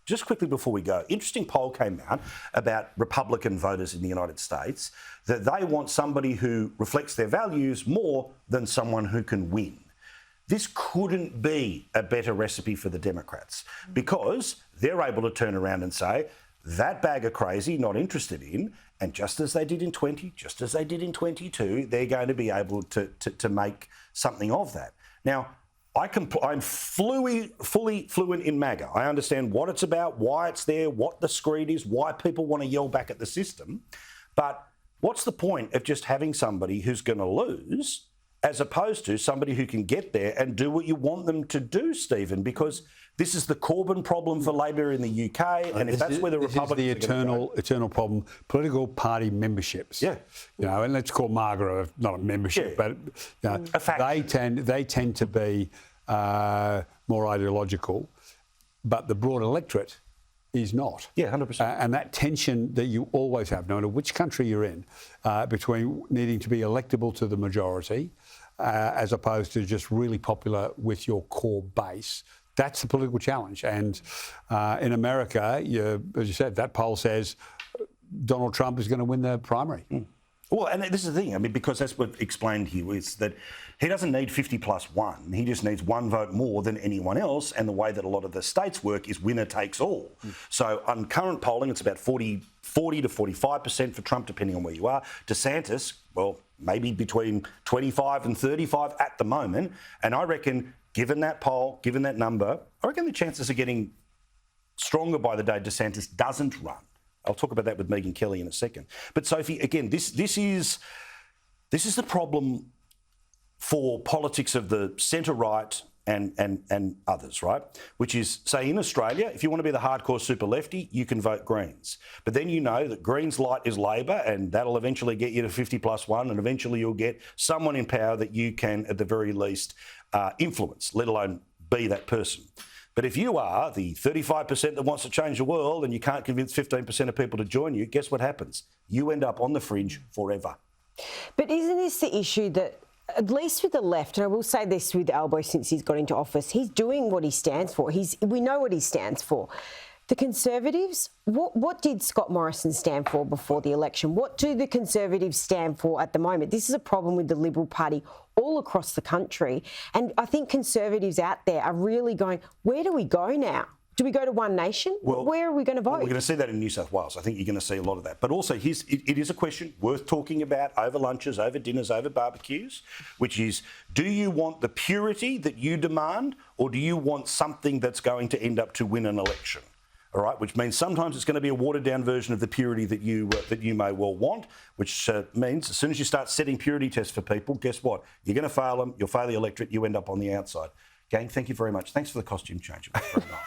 just quickly before we go, interesting poll came out about Republican voters in the United States that they want somebody who reflects their values more than someone who can win. This couldn't be a better recipe for the Democrats because they're able to turn around and say, that bag of crazy, not interested in, and just as they did in 20, just as they did in 22, they're going to be able to make something of that. Now, I'm fully fluent in MAGA. I understand what it's about, why it's there, what the screed is, why people want to yell back at the system. But what's the point of just having somebody who's going to lose as opposed to somebody who can get there and do what you want them to do, Stephen? Because this is the Corbyn problem for Labor in the UK, and if that's where the Republicans is the eternal problem, political party memberships. Yeah, and let's call MAGA not a membership, but a fact. they tend to be more ideological, but the broad electorate is not. Yeah, 100%. And that tension that you always have, no matter which country you're in, between needing to be electable to the majority as opposed to just really popular with your core base. That's the political challenge. And in America, as you said, that poll says Donald Trump is going to win the primary. Well, and this is the thing, because that's what explained here is that he doesn't need 50 plus one. He just needs one vote more than anyone else. And the way that a lot of the states work is winner takes all. So on current polling, it's about 40 to 45% for Trump, depending on where you are. DeSantis, well, maybe between 25 and 35 at the moment. And I reckon, given that poll, given that number, I reckon the chances are getting stronger by the day DeSantis doesn't run. I'll talk about that with Megyn Kelly in a second. But Sophie, again, this is the problem for politics of the centre-right and others, right? Which is, say, in Australia, if you want to be the hardcore super lefty, you can vote Greens. But then you know that Greens light is Labor, and that'll eventually get you to 50 plus one, and eventually you'll get someone in power that you can, at the very least, influence, let alone be that person. But if you are the 35% that wants to change the world and you can't convince 15% of people to join you, guess what happens? You end up on the fringe forever. But isn't this the issue that, at least with the left, and I will say this with Albo since he's got into office, he's doing what he stands for. We know what he stands for. The Conservatives, what did Scott Morrison stand for before the election? What do the Conservatives stand for at the moment? This is a problem with the Liberal Party all across the country. And I think Conservatives out there are really going, where do we go now? Do we go to One Nation? Well, where are we going to vote? Well, we're going to see that in New South Wales. I think you're going to see a lot of that. But also, it is a question worth talking about over lunches, over dinners, over barbecues, which is, do you want the purity that you demand, or do you want something that's going to end up to win an election? All right, which means sometimes it's going to be a watered-down version of the purity that you may well want, which means as soon as you start setting purity tests for people, guess what? You're going to fail them, you'll fail the electorate, you end up on the outside. Gang, thank you very much. Thanks for the costume change. It was very nice.